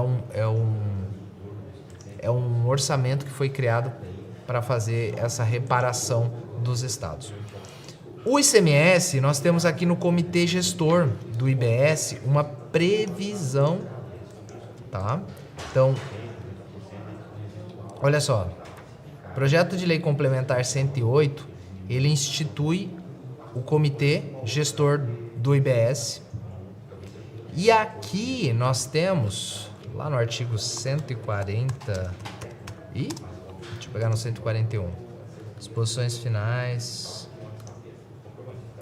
[SPEAKER 1] é um orçamento que foi criado para fazer essa reparação dos estados. O ICMS, nós temos aqui no comitê gestor do IBS uma previsão, tá? Então, olha só, projeto de lei complementar 108, ele institui o comitê gestor do IBS. E aqui nós temos, lá no artigo 140 deixa eu pegar no 141, disposições finais,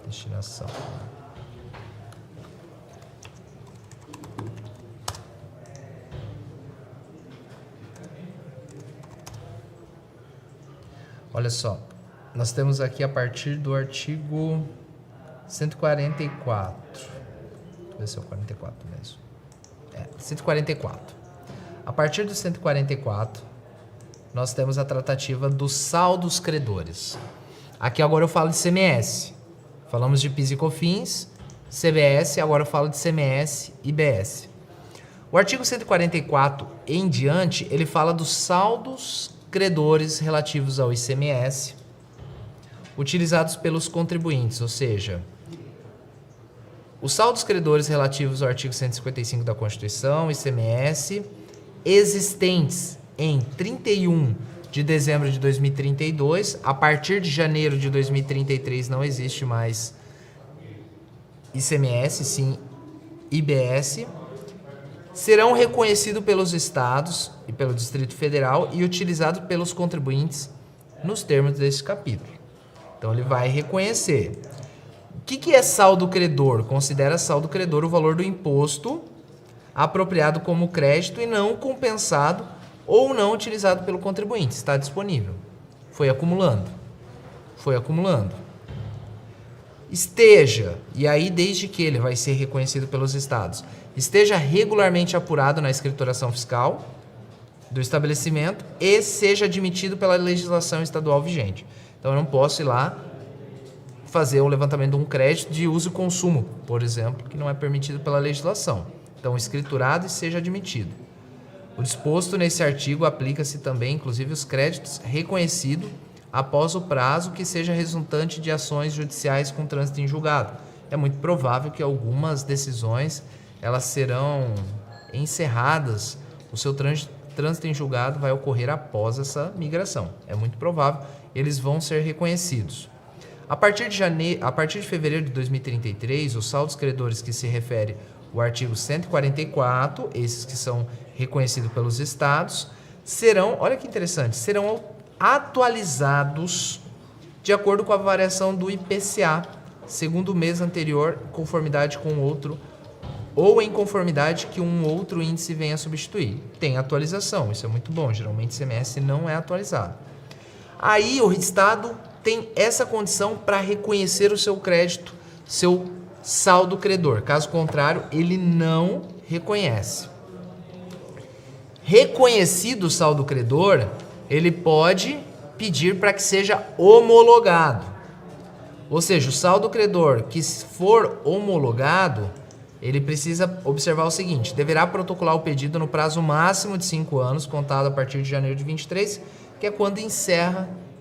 [SPEAKER 1] destinação. Olha só, nós temos aqui a partir do artigo 144. Deixa eu ver se é o 44 mesmo. 144. A partir do 144, nós temos a tratativa dos saldos credores. Aqui agora eu falo de CMS. Falamos de PIS e COFINS, CBS, agora eu falo de CMS e IBS. O artigo 144 em diante, ele fala dos saldos credores relativos ao ICMS, utilizados pelos contribuintes, ou seja, os saldos credores relativos ao artigo 155 da Constituição, ICMS, existentes em 31 de dezembro de 2032, a partir de janeiro de 2033 não existe mais ICMS, sim IBS, serão reconhecidos pelos estados e pelo Distrito Federal e utilizados pelos contribuintes nos termos desse capítulo. Então ele vai reconhecer. O que é saldo credor? Considera saldo credor o valor do imposto apropriado como crédito e não compensado ou não utilizado pelo contribuinte. Está disponível. Foi acumulando. Esteja, e aí desde que ele vai ser reconhecido pelos estados, esteja regularmente apurado na escrituração fiscal do estabelecimento e seja admitido pela legislação estadual vigente. Então eu não posso ir lá fazer o levantamento de um crédito de uso e consumo, por exemplo, que não é permitido pela legislação. Então escriturado e seja admitido. O disposto nesse artigo aplica-se também, inclusive, os créditos reconhecidos após o prazo que seja resultante de ações judiciais com trânsito em julgado. É muito provável que algumas decisões elas serão encerradas, o seu trânsito em julgado vai ocorrer após essa migração. É muito provável, eles vão ser reconhecidos. A partir de fevereiro de 2033, os saldos credores que se refere o artigo 144, esses que são reconhecidos pelos estados, serão, olha que interessante, serão atualizados de acordo com a variação do IPCA, segundo o mês anterior, em conformidade com outro, ou em conformidade que um outro índice venha a substituir. Tem atualização, isso é muito bom, geralmente o ICMS não é atualizado. Aí o Estado tem essa condição para reconhecer o seu crédito, seu saldo credor. Caso contrário, ele não reconhece. Reconhecido o saldo credor, ele pode pedir para que seja homologado. Ou seja, o saldo credor que for homologado, ele precisa observar o seguinte: deverá protocolar o pedido no prazo máximo de 5 anos, contado a partir de janeiro de 23, que é quando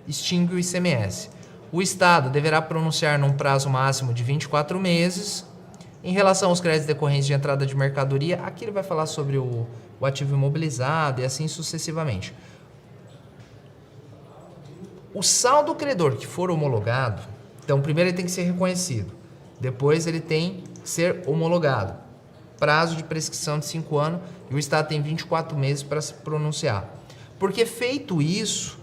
[SPEAKER 1] extingue o ICMS. O Estado deverá pronunciar num prazo máximo de 24 meses. Em relação aos créditos decorrentes de entrada de mercadoria, aqui ele vai falar sobre o ativo imobilizado e assim sucessivamente. O saldo credor que for homologado, então primeiro ele tem que ser reconhecido, depois ele tem que ser homologado. Prazo de prescrição de 5 anos e o Estado tem 24 meses para se pronunciar. Porque feito isso,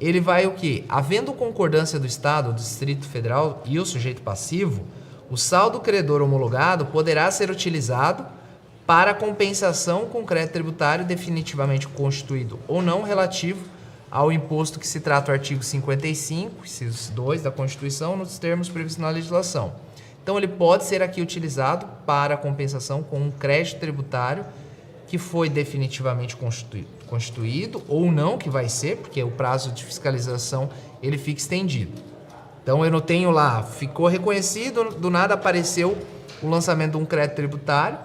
[SPEAKER 1] ele vai o quê? Havendo concordância do Estado, do Distrito Federal e o sujeito passivo, o saldo credor homologado poderá ser utilizado para compensação com crédito tributário definitivamente constituído ou não relativo ao imposto que se trata o artigo 55, inciso 2 da Constituição, nos termos previstos na legislação. Então, ele pode ser aqui utilizado para compensação com um crédito tributário que foi definitivamente constituído ou não, que vai ser, porque o prazo de fiscalização ele fica estendido. Então, eu não tenho lá, ficou reconhecido, do nada apareceu o lançamento de um crédito tributário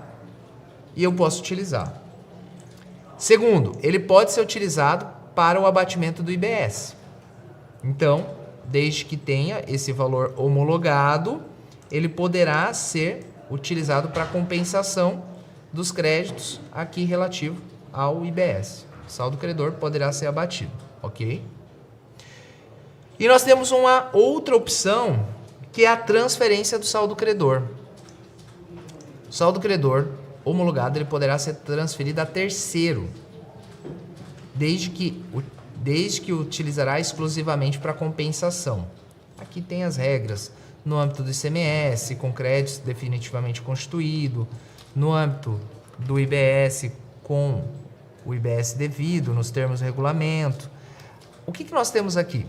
[SPEAKER 1] e eu posso utilizar. Segundo, ele pode ser utilizado para o abatimento do IBS. Então, desde que tenha esse valor homologado, ele poderá ser utilizado para compensação dos créditos aqui relativo ao IBS. O saldo credor poderá ser abatido, ok? E nós temos uma outra opção, que é a transferência do saldo credor. O saldo credor homologado ele poderá ser transferido a terceiro, desde que utilizará exclusivamente para compensação. Aqui tem as regras no âmbito do ICMS, com crédito definitivamente constituído, no âmbito do IBS, com o IBS devido, nos termos do regulamento. O que nós temos aqui?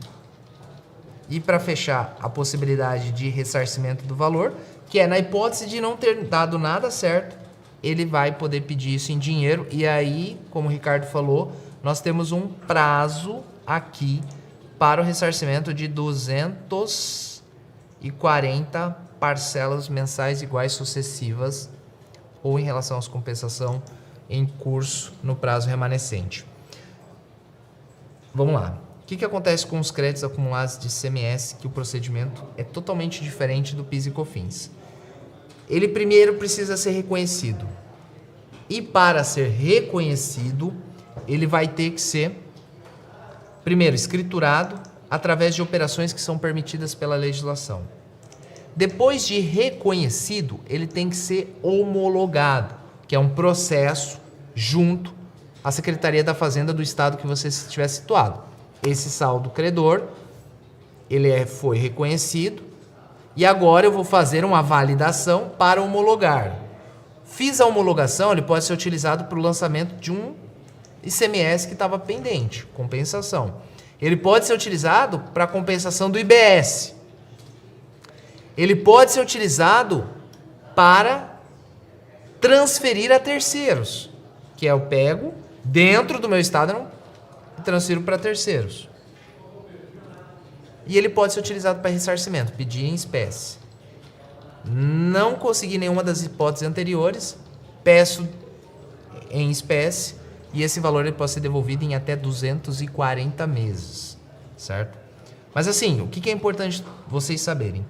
[SPEAKER 1] E para fechar, a possibilidade de ressarcimento do valor, que é na hipótese de não ter dado nada certo, ele vai poder pedir isso em dinheiro. E aí, como o Ricardo falou, nós temos um prazo aqui para o ressarcimento de 240 parcelas mensais iguais sucessivas ou em relação às compensação em curso no prazo remanescente. Vamos lá. O que acontece com os créditos acumulados de ICMS, que o procedimento é totalmente diferente do PIS e COFINS? Ele primeiro precisa ser reconhecido. E para ser reconhecido, ele vai ter que ser, primeiro, escriturado através de operações que são permitidas pela legislação. Depois de reconhecido, ele tem que ser homologado, que é um processo junto à Secretaria da Fazenda do estado que você estiver situado. Esse saldo credor, ele foi reconhecido e agora eu vou fazer uma validação para homologar. Fiz a homologação, ele pode ser utilizado para o lançamento de um ICMS que estava pendente, compensação. Ele pode ser utilizado para a compensação do IBS. Ele pode ser utilizado para transferir a terceiros, que é eu pego dentro do meu estado e transfiro para terceiros. E ele pode ser utilizado para ressarcimento, pedir em espécie. Não consegui nenhuma das hipóteses anteriores, peço em espécie e esse valor ele pode ser devolvido em até 240 meses, certo? Mas assim, o que é importante vocês saberem?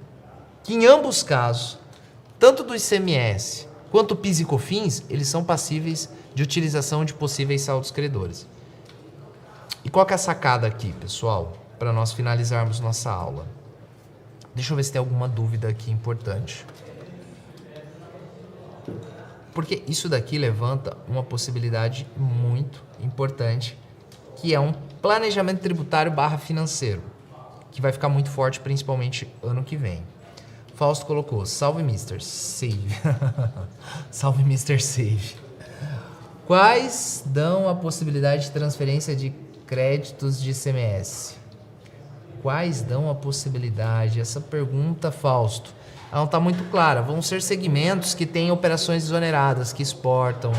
[SPEAKER 1] Que em ambos os casos, tanto do ICMS quanto do PIS e COFINS, eles são passíveis de utilização de possíveis saldos credores. E qual que é a sacada aqui, pessoal, para nós finalizarmos nossa aula? Deixa eu ver se tem alguma dúvida aqui importante. Porque isso daqui levanta uma possibilidade muito importante, que é um planejamento tributário / financeiro, que vai ficar muito forte, principalmente ano que vem. Fausto colocou, salve Mr. Save. Salve Mr. Save. Quais dão a possibilidade de transferência de créditos de ICMS? Quais dão a possibilidade? Essa pergunta, Fausto, ela não está muito clara. Vão ser segmentos que têm operações desoneradas, que exportam,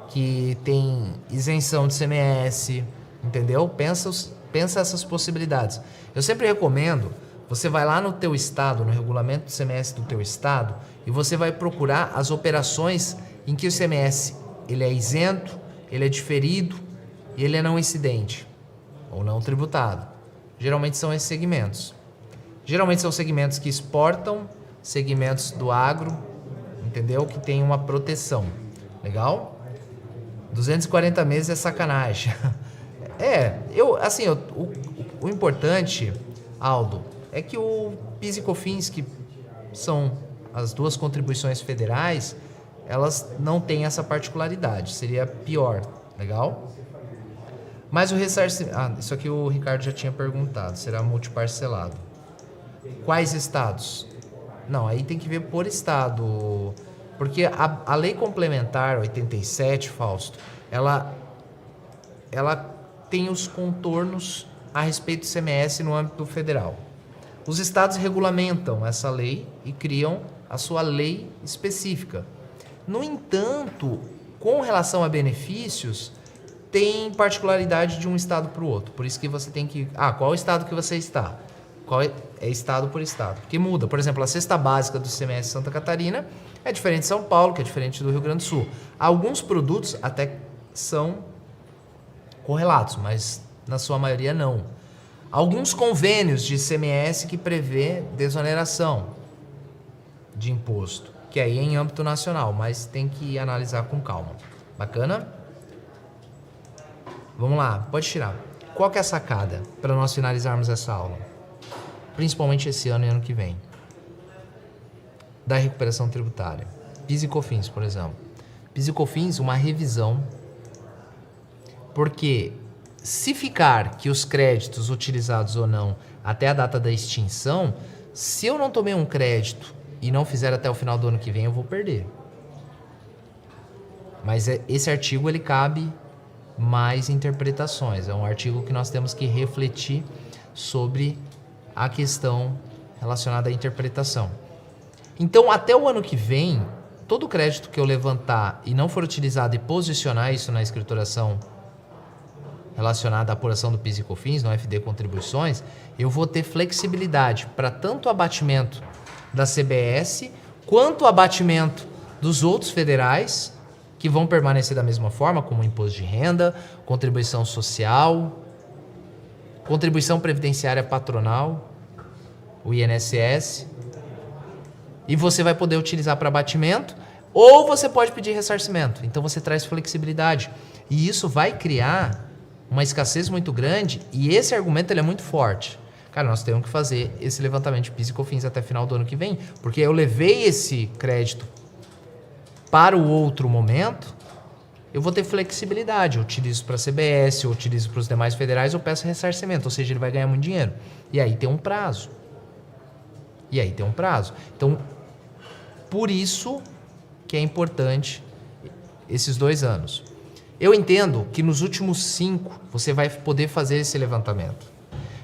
[SPEAKER 1] que têm isenção de ICMS, entendeu? Pensa essas possibilidades. Eu sempre recomendo, você vai lá no teu estado, no regulamento do ICMS do teu estado, e você vai procurar as operações em que o ICMS ele é isento, ele é diferido e ele é não incidente ou não tributado. Geralmente são esses segmentos. Geralmente são segmentos que exportam, segmentos do agro, entendeu? Que tem uma proteção. Legal? 240 meses é sacanagem. O importante, Aldo, é que o PIS e COFINS, que são as duas contribuições federais, elas não têm essa particularidade. Seria pior. Legal? Mas o ressarcimento... isso aqui o Ricardo já tinha perguntado. Será multiparcelado. Quais estados? Não, aí tem que ver por estado. Porque a lei complementar 87, Fausto, ela tem os contornos a respeito do ICMS no âmbito federal. Os estados regulamentam essa lei e criam a sua lei específica. No entanto, com relação a benefícios, tem particularidade de um estado para o outro. Por isso que você tem que... qual estado que você está? Qual é estado por estado? Porque muda. Por exemplo, a cesta básica do ICMS Santa Catarina é diferente de São Paulo, que é diferente do Rio Grande do Sul. Alguns produtos até são correlatos, mas na sua maioria não. Alguns convênios de ICMS que prevê desoneração de imposto, que aí é em âmbito nacional, mas tem que analisar com calma. Bacana? Vamos lá, pode tirar. Qual que é a sacada para nós finalizarmos essa aula? Principalmente esse ano e ano que vem. Da recuperação tributária. PIS e COFINS, por exemplo. PIS e COFINS, uma revisão. Porque se ficar que os créditos utilizados ou não até a data da extinção, se eu não tomei um crédito e não fizer até o final do ano que vem, eu vou perder. Mas esse artigo, ele cabe mais interpretações. É um artigo que nós temos que refletir sobre a questão relacionada à interpretação. Então, até o ano que vem, todo crédito que eu levantar e não for utilizado e posicionar isso na escrituração relacionada à apuração do PIS e COFINS, no FD Contribuições, eu vou ter flexibilidade para tanto o abatimento da CBS, quanto o abatimento dos outros federais, que vão permanecer da mesma forma, como imposto de renda, contribuição social, contribuição previdenciária patronal, o INSS, e você vai poder utilizar para abatimento, ou você pode pedir ressarcimento. Então você traz flexibilidade. E isso vai criar uma escassez muito grande, e esse argumento ele é muito forte. Cara, nós temos que fazer esse levantamento de PIS e COFINS até final do ano que vem, porque eu levei esse crédito para o outro momento, eu vou ter flexibilidade. Eu utilizo para a CBS, eu utilizo para os demais federais, eu peço ressarcimento, ou seja, ele vai ganhar muito dinheiro. E aí tem um prazo. Então, por isso que é importante esses 2 anos. Eu entendo que nos últimos 5 você vai poder fazer esse levantamento.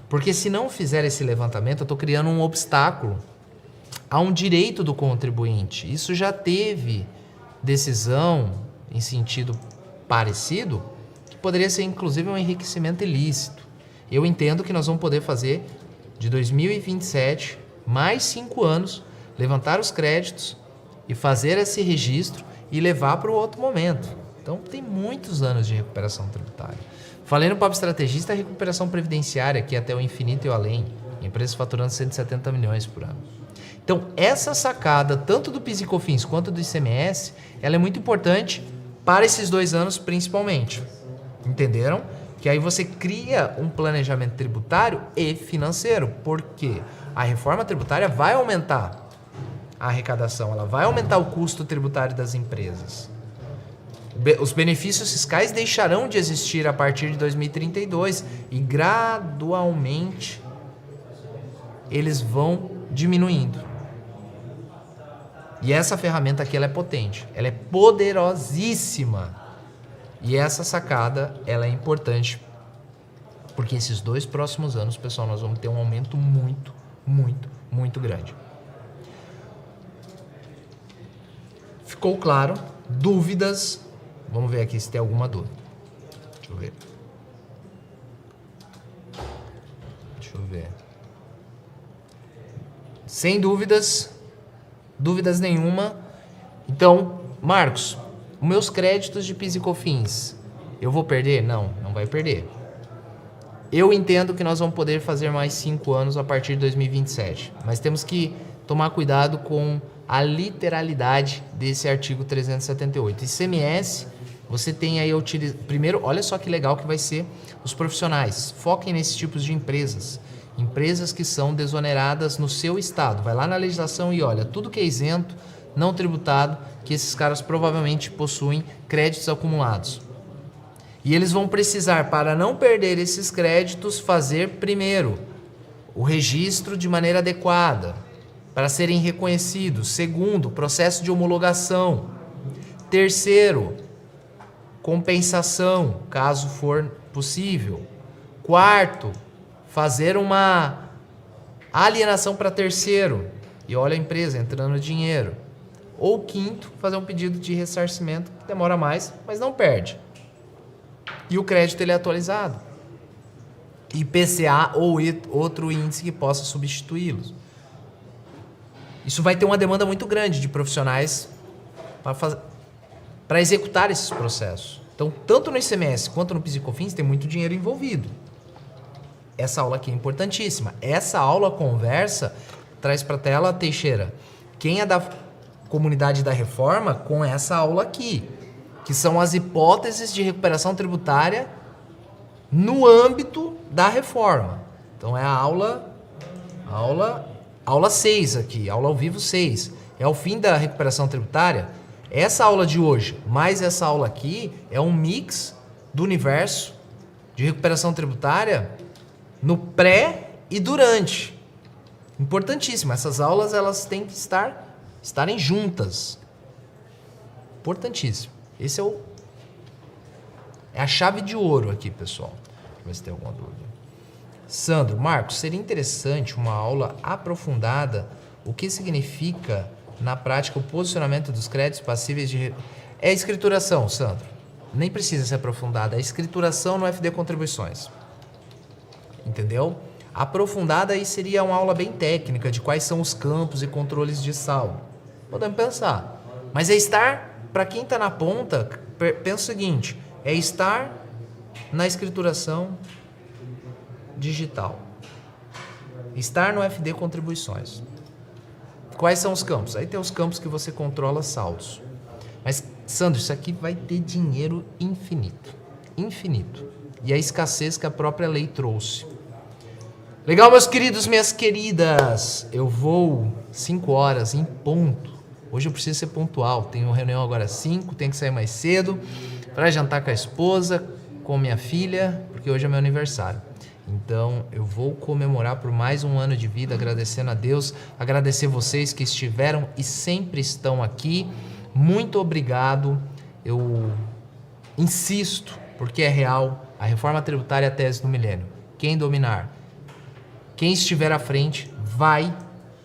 [SPEAKER 1] Porque se não fizer esse levantamento, eu estou criando um obstáculo a um direito do contribuinte. Isso já teve decisão em sentido parecido, que poderia ser inclusive um enriquecimento ilícito. Eu entendo que nós vamos poder fazer de 2027, mais 5 anos, levantar os créditos e fazer esse registro e levar para o outro momento. Então tem muitos anos de recuperação tributária. Falei no Papo Estrategista, a recuperação previdenciária, que é até o infinito e o além, empresas faturando 170 milhões por ano. Então, essa sacada, tanto do PIS e COFINS quanto do ICMS, ela é muito importante para esses 2 anos principalmente. Entenderam? Que aí você cria um planejamento tributário e financeiro, porque a reforma tributária vai aumentar a arrecadação, ela vai aumentar o custo tributário das empresas. Os benefícios fiscais deixarão de existir a partir de 2032 e gradualmente eles vão diminuindo. E essa ferramenta aqui ela é potente, ela é poderosíssima. E essa sacada ela é importante, porque esses 2 próximos anos, pessoal, nós vamos ter um aumento muito, muito, muito grande. Ficou claro? Dúvidas? Vamos ver aqui se tem alguma dúvida. Deixa eu ver. Sem dúvidas nenhuma. Então, Marcos, os meus créditos de PIS e COFINS, eu vou perder? Não vai perder. Eu entendo que nós vamos poder fazer mais 5 anos a partir de 2027, mas temos que tomar cuidado com a literalidade desse artigo 378. ICMS, você tem aí primeiro, olha só que legal que vai ser os profissionais. Foquem nesses tipos de empresas. Empresas que são desoneradas no seu estado. Vai lá na legislação e olha, tudo que é isento, não tributado, que esses caras provavelmente possuem créditos acumulados. E eles vão precisar, para não perder esses créditos, fazer primeiro o registro de maneira adequada, para serem reconhecidos. Segundo, processo de homologação. Terceiro, compensação, caso for possível. Quarto, fazer uma alienação para terceiro. E olha a empresa entrando dinheiro. Ou quinto, fazer um pedido de ressarcimento, que demora mais, mas não perde. E o crédito ele é atualizado. IPCA ou outro índice que possa substituí-los. Isso vai ter uma demanda muito grande de profissionais para executar esses processos. Então, tanto no ICMS quanto no PIS e COFINS tem muito dinheiro envolvido. Essa aula aqui é importantíssima. Essa aula conversa, traz para a tela, Teixeira, quem é da comunidade da reforma com essa aula aqui, que são as hipóteses de recuperação tributária no âmbito da reforma. Então é a aula 6 aqui, aula ao vivo 6. É o fim da recuperação tributária. Essa aula de hoje, mais essa aula aqui, é um mix do universo de recuperação tributária no pré e durante. Importantíssimo. Essas aulas elas têm que estarem juntas. Importantíssimo. Esse é a chave de ouro aqui, pessoal. Deixa eu ver se tem alguma dúvida. Sandro, Marcos, seria interessante uma aula aprofundada o que significa na prática o posicionamento dos créditos passíveis de... É escrituração, Sandro. Nem precisa ser aprofundada. É escrituração no FD Contribuições. Entendeu? Aprofundada aí seria uma aula bem técnica de quais são os campos e controles de saldo. Podemos pensar. Mas é estar, para quem está na ponta, pensa o seguinte, é estar na escrituração digital. Estar no FD Contribuições. Quais são os campos? Aí tem os campos que você controla saldos. Mas, Sandro, isso aqui vai ter dinheiro infinito. Infinito. E a escassez que a própria lei trouxe. Legal, meus queridos, minhas queridas. Eu vou 5 horas em ponto. Hoje eu preciso ser pontual. Tenho reunião agora às 5, tenho que sair mais cedo para jantar com a esposa, com minha filha, porque hoje é meu aniversário. Então, eu vou comemorar por mais um ano de vida, agradecendo a Deus, agradecer vocês que estiveram e sempre estão aqui. Muito obrigado. Eu insisto, porque é real, a reforma tributária é a tese do milênio. Quem dominar, quem estiver à frente, vai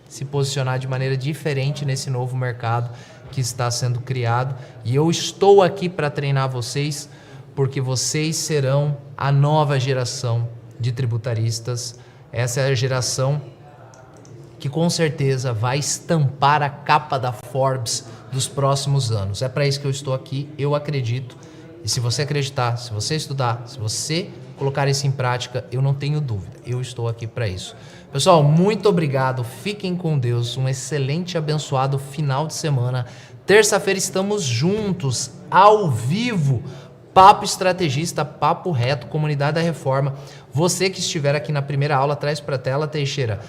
[SPEAKER 1] se posicionar de maneira diferente nesse novo mercado que está sendo criado. E eu estou aqui para treinar vocês, porque vocês serão a nova geração de tributaristas. Essa é a geração que com certeza vai estampar a capa da Forbes dos próximos anos. É para isso que eu estou aqui, eu acredito. E se você acreditar, se você estudar, se você colocar isso em prática, eu não tenho dúvida, eu estou aqui para isso. Pessoal, muito obrigado, fiquem com Deus, um excelente e abençoado final de semana. Terça-feira estamos juntos, ao vivo, Papo Estrategista, Papo Reto, Comunidade da Reforma. Você que estiver aqui na primeira aula, traz para a tela, Teixeira.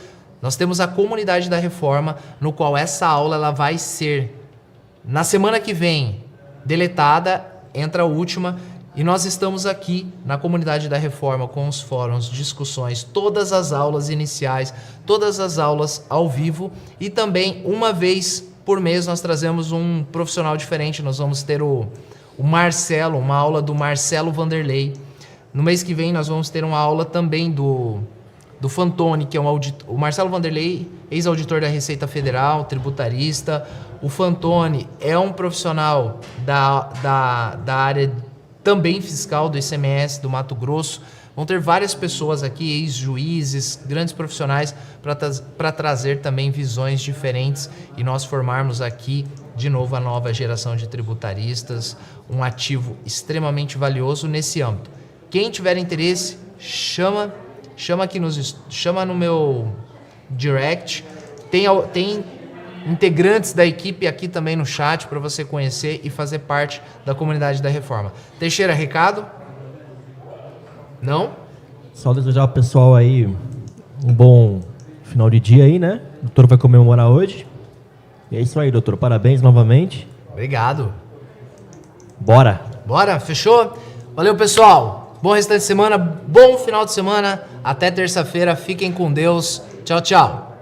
[SPEAKER 1] Nós temos a Comunidade da Reforma, no qual essa aula ela vai ser, na semana que vem, deletada, entra a última, e nós estamos aqui na Comunidade da Reforma com os fóruns, discussões, todas as aulas iniciais, todas as aulas ao vivo, e também uma vez por mês nós trazemos um profissional diferente. Nós vamos ter o Marcelo, uma aula do Marcelo Vanderlei. No mês que vem nós vamos ter uma aula também do Fantoni, que é o Marcelo Vanderlei, ex-auditor da Receita Federal, tributarista. O Fantoni é um profissional da área também fiscal do ICMS do Mato Grosso. Vão ter várias pessoas aqui, ex-juízes, grandes profissionais, para trazer também visões diferentes e nós formarmos aqui, de novo, a nova geração de tributaristas, um ativo extremamente valioso nesse âmbito. Quem tiver interesse, chama no meu direct. Tem integrantes da equipe aqui também no chat para você conhecer e fazer parte da Comunidade da Reforma. Teixeira, recado? Não?
[SPEAKER 2] Só desejar ao pessoal aí um bom final de dia aí, né? O doutor vai comemorar hoje. E é isso aí, doutor. Parabéns novamente.
[SPEAKER 1] Obrigado.
[SPEAKER 2] Bora.
[SPEAKER 1] Bora, fechou? Valeu, pessoal. Bom restante de semana, bom final de semana. Até terça-feira. Fiquem com Deus. Tchau, tchau.